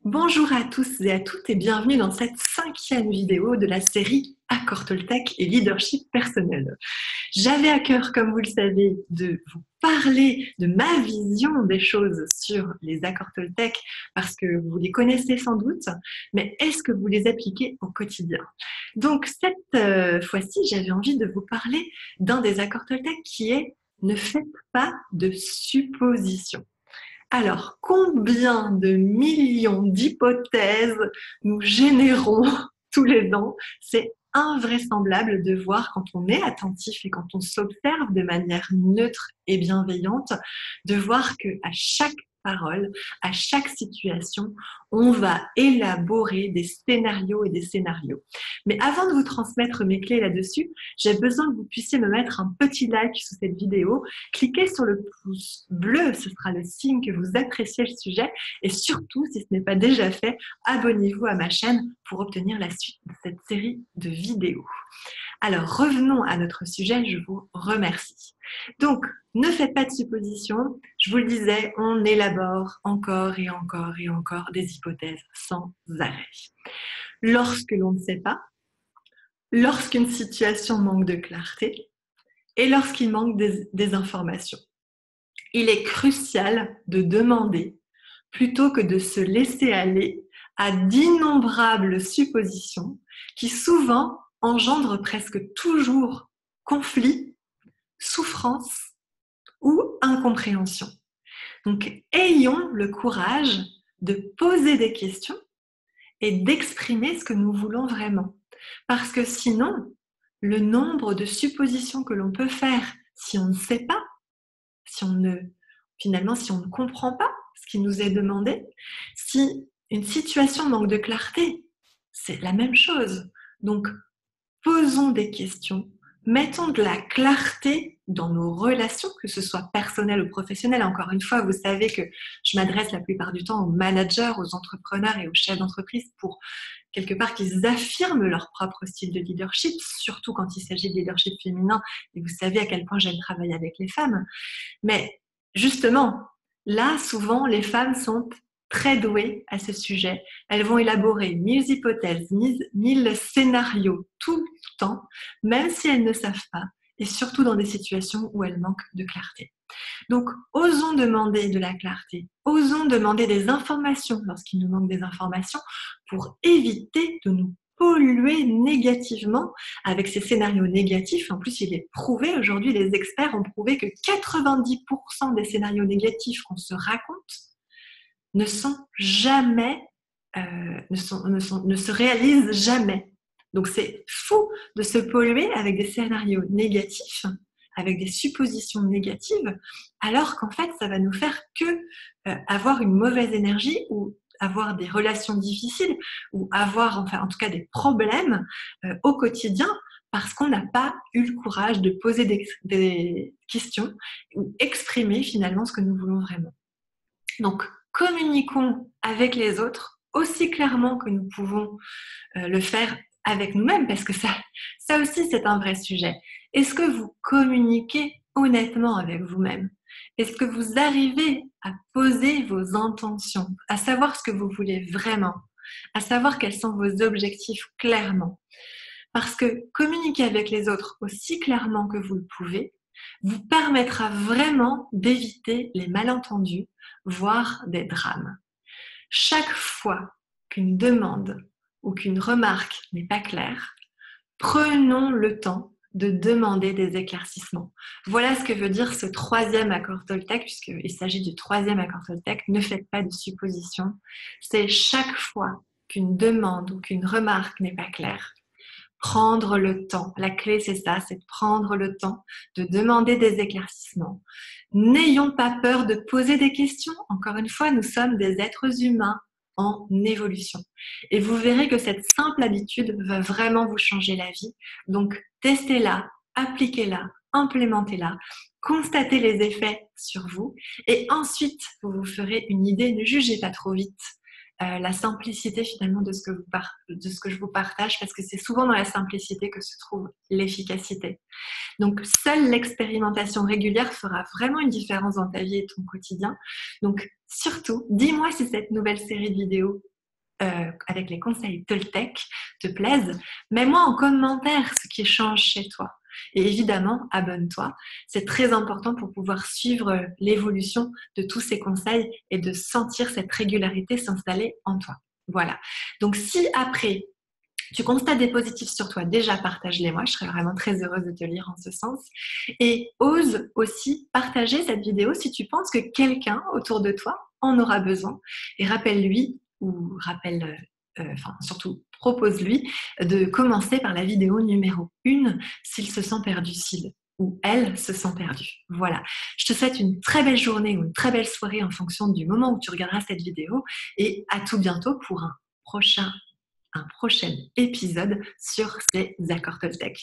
Bonjour à tous et à toutes et bienvenue dans cette 5e vidéo de la série Accord Toltec et Leadership Personnel. J'avais à cœur, comme vous le savez, de vous parler de ma vision des choses sur les accords Toltec parce que vous les connaissez sans doute, mais est-ce que vous les appliquez au quotidien? Donc cette fois-ci, j'avais envie de vous parler d'un des accords Toltec qui est « Ne faites pas de suppositions ». Alors, combien de millions d'hypothèses nous générons tous les ans? C'est invraisemblable de voir quand on est attentif et quand on s'observe de manière neutre et bienveillante, de voir qu'à chaque parole, à chaque situation, on va élaborer des scénarios et des scénarios. Mais avant de vous transmettre mes clés là-dessus, j'ai besoin que vous puissiez me mettre un petit like sous cette vidéo. Cliquez sur le pouce bleu, ce sera le signe que vous appréciez le sujet. Et surtout, si ce n'est pas déjà fait, abonnez-vous à ma chaîne pour obtenir la suite de cette série de vidéos. Alors, revenons à notre sujet, je vous remercie. Donc, ne faites pas de suppositions. Je vous le disais, on élabore encore et encore et encore des hypothèses sans arrêt. Lorsque l'on ne sait pas, lorsqu'une situation manque de clarté et lorsqu'il manque des informations, il est crucial de demander plutôt que de se laisser aller à d'innombrables suppositions qui souvent engendrent presque toujours conflit, souffrance ou incompréhension. Donc, ayons le courage de poser des questions et d'exprimer ce que nous voulons vraiment. Parce que sinon, le nombre de suppositions que l'on peut faire si on ne sait pas, finalement, si on ne comprend pas ce qui nous est demandé, si une situation manque de clarté, c'est la même chose. Donc, posons des questions, mettons de la clarté dans nos relations, que ce soit personnelles ou professionnelles. Encore une fois, vous savez que je m'adresse la plupart du temps aux managers, aux entrepreneurs et aux chefs d'entreprise pour quelque part qu'ils affirment leur propre style de leadership, surtout quand il s'agit de leadership féminin. Et vous savez à quel point j'aime travailler avec les femmes. Mais justement, là, souvent, les femmes sont très douées à ce sujet. Elles vont élaborer 1000 hypothèses, 1000 scénarios tout le temps, même si elles ne savent pas, et surtout dans des situations où elles manquent de clarté. Donc, osons demander de la clarté, osons demander des informations lorsqu'il nous manque des informations pour éviter de nous polluer négativement avec ces scénarios négatifs. En plus, il est prouvé, aujourd'hui, les experts ont prouvé que 90% des scénarios négatifs qu'on se raconte ne sont jamais, ne se réalisent jamais. Donc, c'est fou de se polluer avec des scénarios négatifs, avec des suppositions négatives, alors qu'en fait, ça va nous faire que avoir une mauvaise énergie ou avoir des relations difficiles ou avoir, enfin, en tout cas, des problèmes au quotidien parce qu'on n'a pas eu le courage de poser des questions ou exprimer finalement ce que nous voulons vraiment. Donc, communiquons avec les autres aussi clairement que nous pouvons le faire avec nous-mêmes, parce que ça aussi, c'est un vrai sujet. Est-ce que vous communiquez honnêtement avec vous-même? Est-ce que vous arrivez à poser vos intentions, à savoir ce que vous voulez vraiment, à savoir quels sont vos objectifs clairement? Parce que communiquer avec les autres aussi clairement que vous le pouvez vous permettra vraiment d'éviter les malentendus, voire des drames. Chaque fois qu'une demande ou qu'une remarque n'est pas claire, prenons le temps de demander des éclaircissements. Voilà ce que veut dire ce 3e accord Toltec, puisqu'il s'agit du 3e accord Toltec. Ne faites pas de suppositions. C'est chaque fois qu'une demande ou qu'une remarque n'est pas claire, prendre le temps. La clé, c'est ça, c'est de prendre le temps de demander des éclaircissements. N'ayons pas peur de poser des questions. Encore une fois, nous sommes des êtres humains en évolution. Et vous verrez que cette simple habitude va vraiment vous changer la vie. Donc, testez-la, appliquez-la, implémentez-la, constatez les effets sur vous et ensuite, vous vous ferez une idée. Ne jugez pas trop vite. La simplicité finalement de ce que je vous partage, parce que c'est souvent dans la simplicité que se trouve l'efficacité. Donc, seule l'expérimentation régulière fera vraiment une différence dans ta vie et ton quotidien. Donc, surtout, dis-moi si cette nouvelle série de vidéos avec les conseils Toltec te plaisent, mets-moi en commentaire ce qui change chez toi. Et évidemment, abonne-toi. C'est très important pour pouvoir suivre l'évolution de tous ces conseils et de sentir cette régularité s'installer en toi. Voilà. Donc, si après, tu constates des positifs sur toi, déjà partage-les moi, je serais vraiment très heureuse de te lire en ce sens. Et ose aussi partager cette vidéo si tu penses que quelqu'un autour de toi en aura besoin. Et rappelle-lui, ou surtout propose-lui de commencer par la vidéo numéro 1 s'il se sent perdu, s'il ou elle se sent perdue. Voilà. Je te souhaite une très belle journée ou une très belle soirée en fonction du moment où tu regarderas cette vidéo et à tout bientôt pour un prochain épisode sur ces accords Toltec.